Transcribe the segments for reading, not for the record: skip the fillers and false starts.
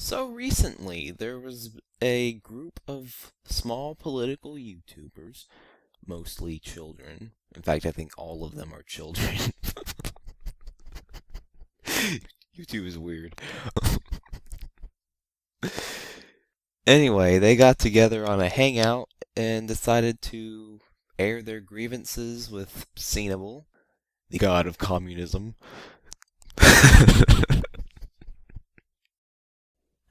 So recently, there was a group of small political YouTubers, mostly children. In fact, I think all of them are children. YouTube is weird. Anyway, they got together on a hangout and decided to air their grievances with Sceneable, the god of communism.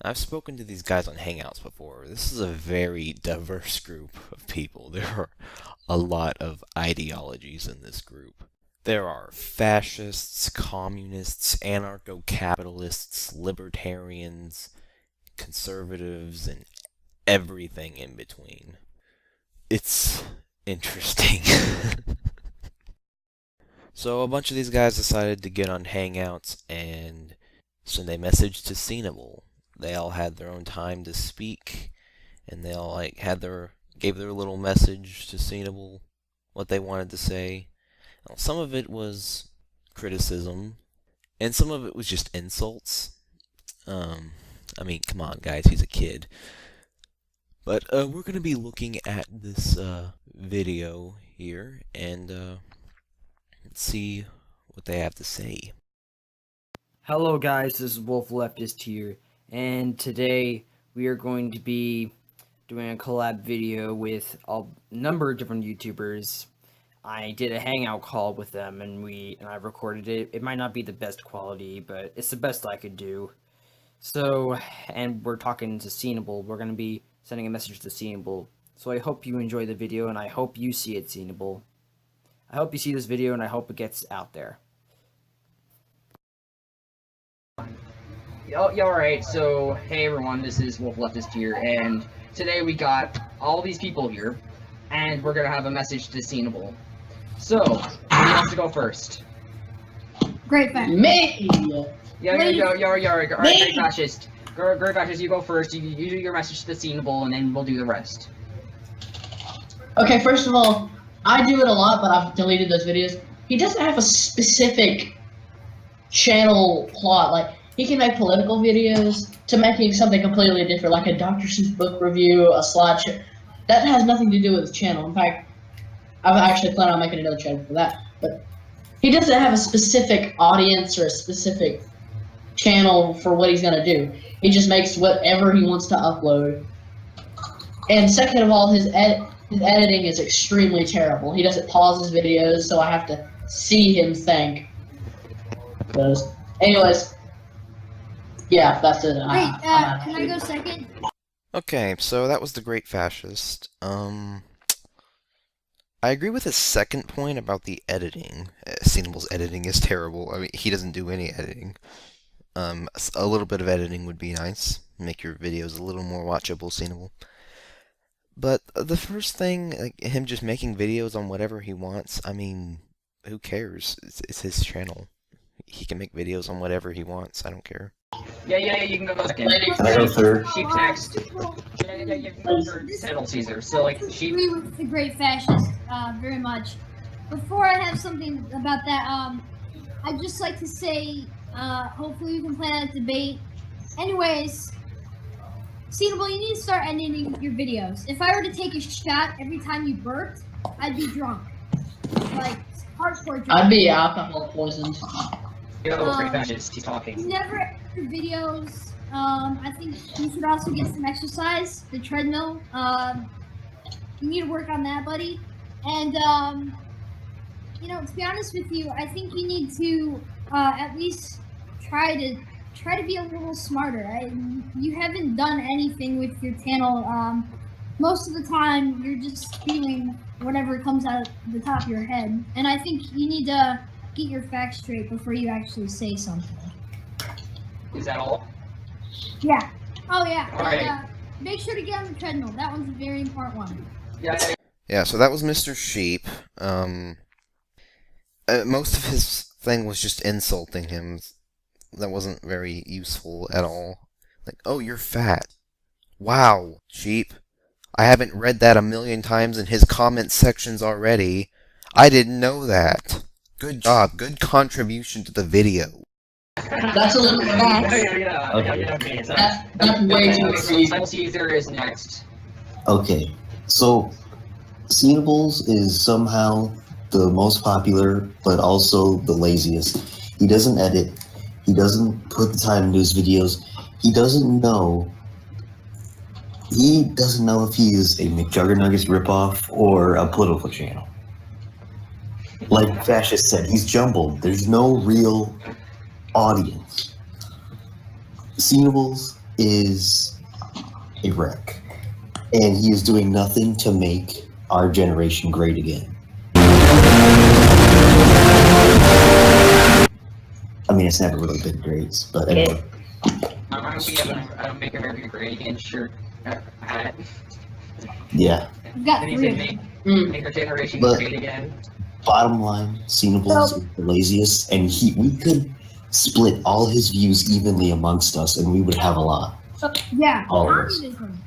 I've spoken to these guys on Hangouts before. This is a very diverse group of people. There are a lot of ideologies in this group. There are fascists, communists, anarcho-capitalists, libertarians, conservatives, and everything in between. It's interesting. So a bunch of these guys decided to get on Hangouts and send a message to Sceneable. They all had their own time to speak, and they all gave their little message to Sceneable, what they wanted to say. Now, some of it was criticism, and some of it was just insults. I mean, come on, guys, he's a kid. But we're gonna be looking at this video here, and let's see what they have to say. Hello guys, this is Wolf Leftist here, and today we are going to be doing a collab video with a number of different YouTubers. I did a hangout call with them and I recorded it. It might not be the best quality, but it's the best I could do. So, and we're talking to Sceneable. We're going to be sending a message to Sceneable. So I hope you enjoy the video, and I hope you see it, Sceneable. I hope you see this video, and I hope it gets out there. Alright, so hey everyone, this is Wolf Leftist here, and today we got all these people here, and we're gonna have a message to Sceneable. So, who wants to go first? Great fascist. Me! Great fascist. Great fascist, you go first, you do your message to Sceneable, and then we'll do the rest. Okay, first of all, I do it a lot, but I've deleted those videos. He doesn't have a specific channel plot, like, he can make political videos to making something completely different, like a Dr. Seuss book review, a slideshow. That has nothing to do with his channel. In fact, I'm actually planning on making another channel for that. But he doesn't have a specific audience or a specific channel for what he's gonna do. He just makes whatever he wants to upload. And second of all, his editing is extremely terrible. He doesn't pause his videos, so I have to see him think. Anyways. Yeah, that's it. Wait, can I go second? Okay, so that was the Great Fascist. I agree with his second point about the editing. Scenable's editing is terrible. I mean, he doesn't do any editing. A little bit of editing would be nice. Make your videos a little more watchable, Sceneable. But the first thing, like, him just making videos on whatever he wants, I mean, who cares? It's his channel. He can make videos on whatever he wants. I don't care. Yeah, you can go second. Can I go third? Sheep next. Yeah, you can go third. Settle Caesar. So, like, I sheep. agree with the Great Fascist very much. Before I have something about that, I'd just like to say, hopefully we can plan a debate. Anyways, Sceneable, you need to start editing your videos. If I were to take a shot every time you burped, I'd be drunk. Like, hardcore drunk. I'd be alcohol poisoned. Great fascist. He's talking. Never edit your videos. I think you should also get some exercise. The treadmill. You need to work on that, buddy. And you know, to be honest with you, I think you need to at least try to be a little smarter. You haven't done anything with your channel. Most of the time, you're just spewing whatever comes out of the top of your head. And I think you need to get your facts straight before you actually say something. Is that all? Yeah. Oh yeah. All right. And, make sure to get on the treadmill. That one's a very important one. Yeah, so that was Mr. Sheep. Most of his thing was just insulting him. That wasn't very useful at all. Like, oh, you're fat. Wow, Sheep. I haven't read that a million times in his comment sections already. I didn't know that. Good job. Good contribution to the video. That's a little Yeah, fast. okay. So That's way too extreme. Simple Caesar is next. Okay, so Scenables is somehow the most popular, but also the laziest. He doesn't edit. He doesn't put the time into his videos. He doesn't know. He doesn't know if he is a McJuggernuggets ripoff or a political channel. Like Fascist said, he's jumbled. There's no real audience. Scenables is a wreck, and he is doing nothing to make our generation great again. I mean, it's never really been great, but anyway. I don't make America great again, sure. Yeah. We've got And he three said of them. make our generation But- great again. Bottom line, Scenables So- is the laziest, and we could split all his views evenly amongst us, and we would have a lot. Yeah, All of us. communism.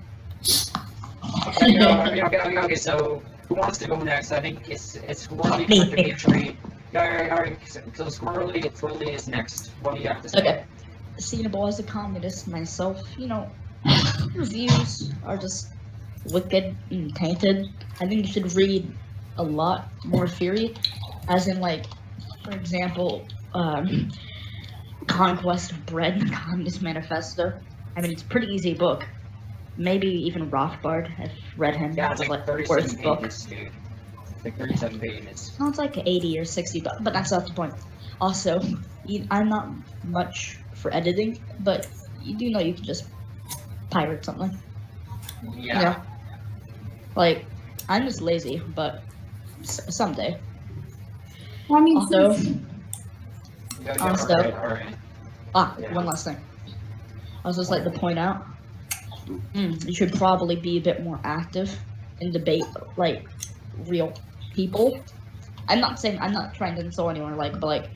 Okay, so who wants to go next? I think it's Squirrely for Dimitri. Alright, so Squirrely is next. What do you have to say? Okay. Sceneable as a communist myself, your views are just wicked and tainted. I think you should read a lot more theory, as in, like, for example, Conquest of Bread, the Communist Manifesto. I mean, it's a pretty easy book. Maybe even Rothbard, I've read him. Yeah, it's like the 37 worst book. pages, dude. It's like 37 pages. No, it's like 80 or 60, but that's not the point. Also, I'm not much for editing, but you do know you can just pirate something. Yeah. Like, I'm just lazy, but someday. I mean, Also, Alright. Yeah. one last thing. I was just like to point out, you should probably be a bit more active in debate, like real people. I'm not trying to insult anyone, but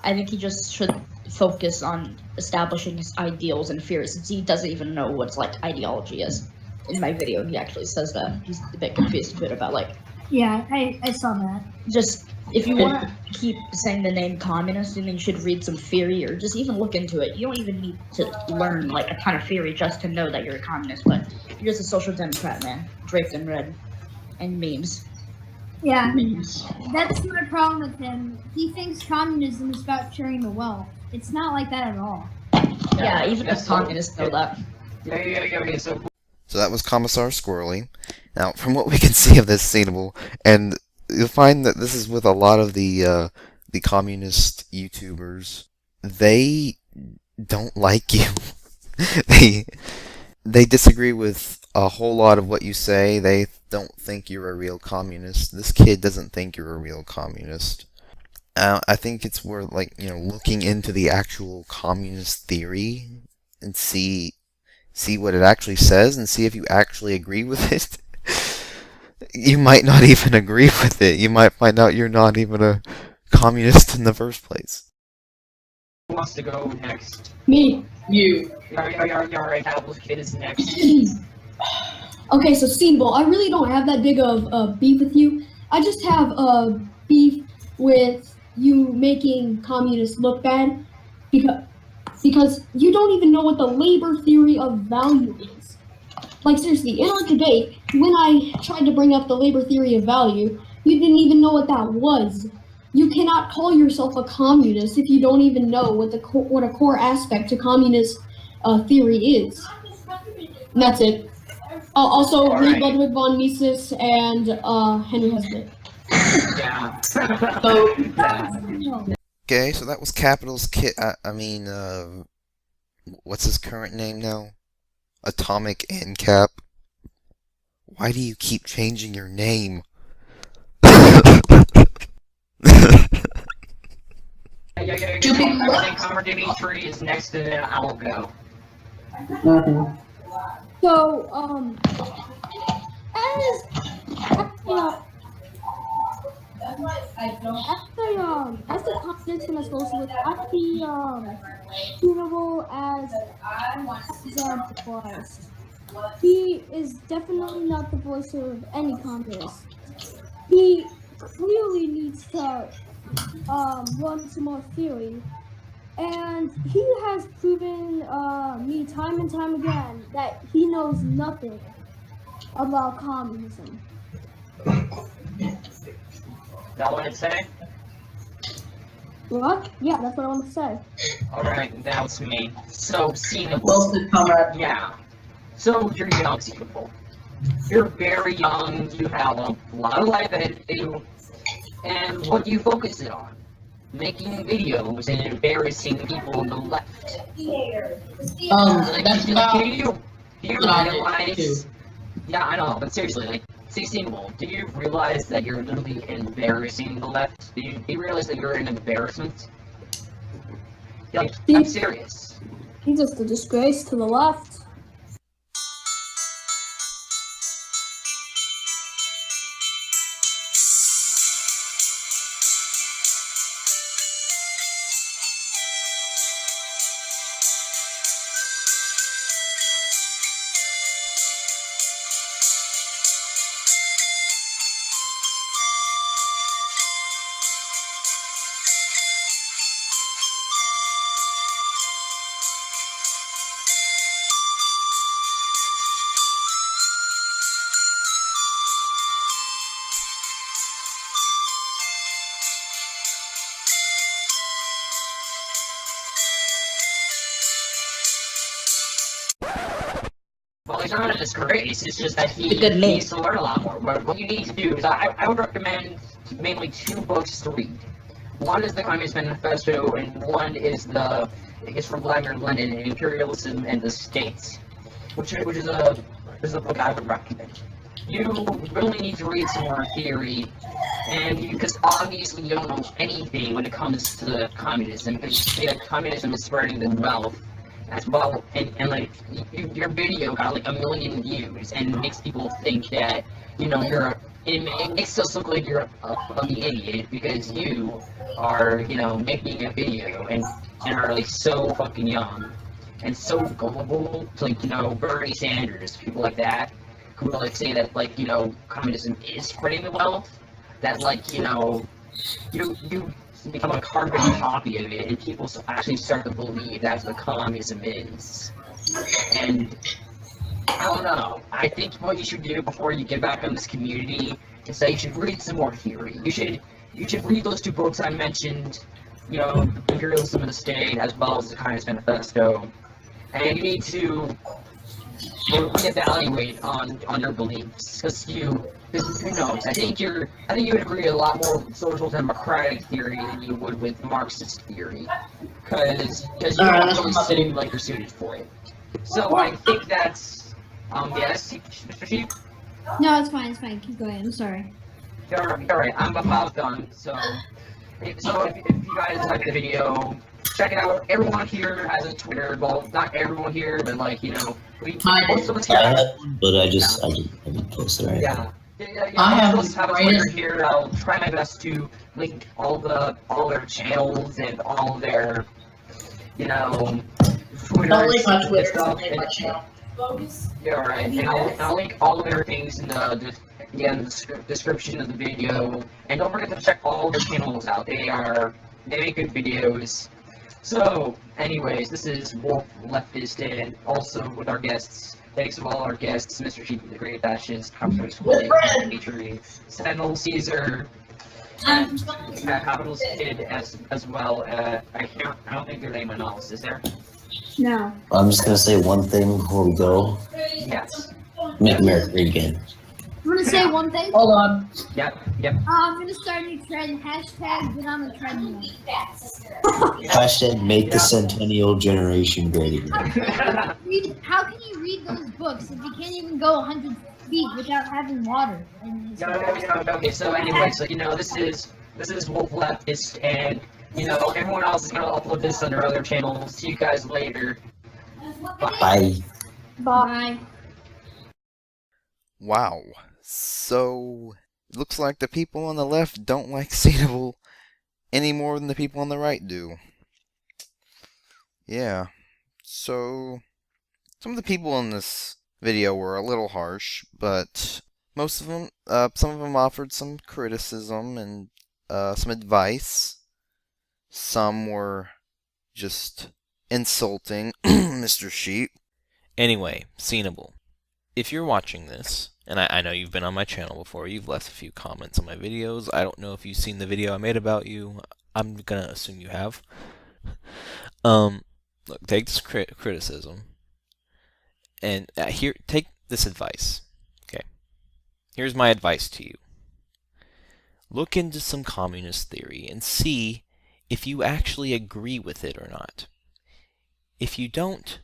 I think he just should focus on establishing his ideals and fears, since he doesn't even know what ideology is. In my video, he actually says that he's a bit confused about yeah, I saw that. just if you want to keep saying the name communist, then you should read some theory or just even look into it. You don't even need to learn a ton of theory just to know that you're a communist, but you're just a social democrat, man, draped in red and memes. Yeah, that's my problem with him. He thinks communism is about sharing the wealth. It's not like that at all. Yeah, even as communists know that. Okay, so So that was Commissar Squirrely. Now, from what we can see of this Sceneable, and you'll find that this is with a lot of the communist YouTubers, they don't like you. they disagree with a whole lot of what you say. They don't think you're a real communist. This kid doesn't think you're a real communist. I think it's worth looking into the actual communist theory and see what it actually says and see if you actually agree with it. You might not even agree with it. You might find out you're not even a communist in the first place. who wants to go next? Me. You. Alright, Apple's kid is next. Okay, so Sceneable, I really don't have that big of beef with you. I just have beef with you making communists look bad because you don't even know what the labor theory of value is. Like, seriously, in our debate, when I tried to bring up the labor theory of value, you didn't even know what that was. You cannot call yourself a communist if you don't even know what a core aspect to communist theory is. And that's it. Also, read Ludwig von Mises and Henry Hesbit. Yeah. Okay, so that was Capital's kid. What's his current name now? Atomic NCAP. Why do you keep changing your name? Comrade Dimitri is next, and then I'll go. So, as the confidence and associate, as the suitable as the voice. He is definitely not the voice of any communist. He clearly needs to run some more theory And he has proven me time and time again that he knows nothing about communism. That what it say? What? Yeah, that's what I want to say. Alright, now it's me. So, Sceneable. Well said, comrade. Yeah. So, you're young, Sceneable. You're very young, you have a lot of life ahead of you, and what do you focus it on? Making videos and embarrassing people on the left. That's do about you what I did, realize? too. Yeah, I know, but seriously, like, Sceneable, do you realize that you're literally embarrassing the left? Do you realize that you're an embarrassment? Like, I'm serious. He's just a disgrace to the left. Well, he's not a disgrace, it's just that he He's a good man. needs to learn a lot more. But what you need to do is, I would recommend mainly 2 books to read. One is the Communist Manifesto, and one is from Vladimir Lenin, Imperialism and the States, which is a book I would recommend. You really need to read some more theory, and because obviously you don't know anything when it comes to communism, because you say that communism is spreading the wealth as well, and like, your video got like 1 million views, and it makes people think that, it makes us look like you're an idiot, because you are, making a video, and are like so fucking young, and so gullible to, like, Bernie Sanders, people like that, who like say that, like, communism is spreading the wealth, that, like, you become a carbon copy of it, and people actually start to believe that's what communism is. And I don't know. I think what you should do before you get back on this community is that you should read some more theory. You should read those 2 books I mentioned, Imperialism and the State, as well as the Communist Manifesto. And you need to reevaluate on your beliefs, because who knows? I think you would agree a lot more with social democratic theory than you would with Marxist theory, because you don't really seem like you're suited for it. So I think that's yes, Mr. Sheep. No, it's fine. Keep going. I'm sorry. All right. I'm about done. So if you guys like the video, check it out. Everyone here has a Twitter. Well, not everyone here, but most of us I here. had one, but I didn't post it right. Yeah. I have most of us have a Twitter here. I'll try my best to link all their channels and all their, Twitter. Don't link my Twitter. Stuff. Don't link my channel. Yeah, right. And I'll link all of their things in the description of the video. And don't forget to check all their channels out. They make good videos. So, anyways, this is Wolf Leftist, and also with our guests. Thanks to all our guests, Mr. Sheep, the Great Fascist, Capitalist Dimitri, Sentinel Caesar, and Capitalist Kid as well. I don't think there's anyone else, is there? No. I'm just gonna say one thing before we go. Yes. Make America great again. I'm gonna say one thing. Hold on. Yep. I'm gonna start a new trend. Hashtag get on the treadmill. Hashtag make the centennial generation great again. How can you read those books if you can't even go 100 feet without having water? Okay, so anyway, this is Wolf Leftist, and everyone else is gonna upload this on their other channels. See you guys later. Bye. Bye. Wow. So, looks like the people on the left don't like Sceneable any more than the people on the right do. Yeah. So, some of the people in this video were a little harsh, but most of them, some of them offered some criticism and some advice. Some were just insulting Mr. Sheep. Anyway, Sceneable. If you're watching this, and I know you've been on my channel before, you've left a few comments on my videos. I don't know if you've seen the video I made about you. I'm gonna assume you have. Look, take this criticism, and here, take this advice. Okay, here's my advice to you. Look into some communist theory and see if you actually agree with it or not. If you don't,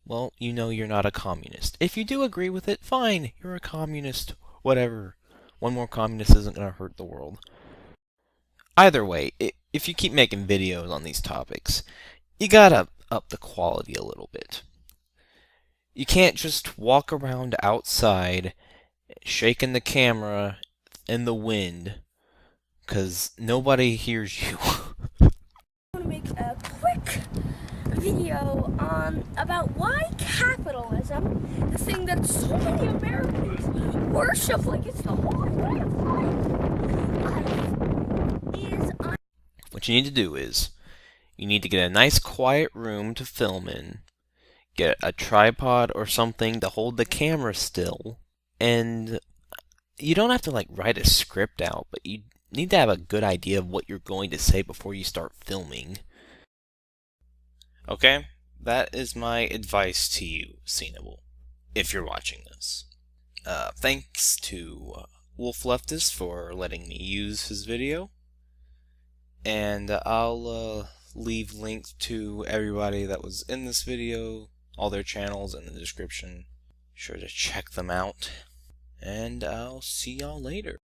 well, you know you're not a communist. If you do agree with it, fine, you're a communist, whatever. One more communist isn't going to hurt the world. Either way, if you keep making videos on these topics, you gotta up the quality a little bit. You can't just walk around outside, shaking the camera in the wind, because nobody hears you. I want to make a quick video about why capitalism, the thing that so many Americans worship like it's the only way of life, is What you need to do is, you need to get a nice quiet room to film in, get a tripod or something to hold the camera still, and you don't have to like write a script out, but you need to have a good idea of what you're going to say before you start filming. Okay, that is my advice to you, Sceneable, if you're watching this. Thanks to Wolf Leftist for letting me use his video, and I'll leave links to everybody that was in this video, all their channels in the description. Be sure to check them out, and I'll see y'all later.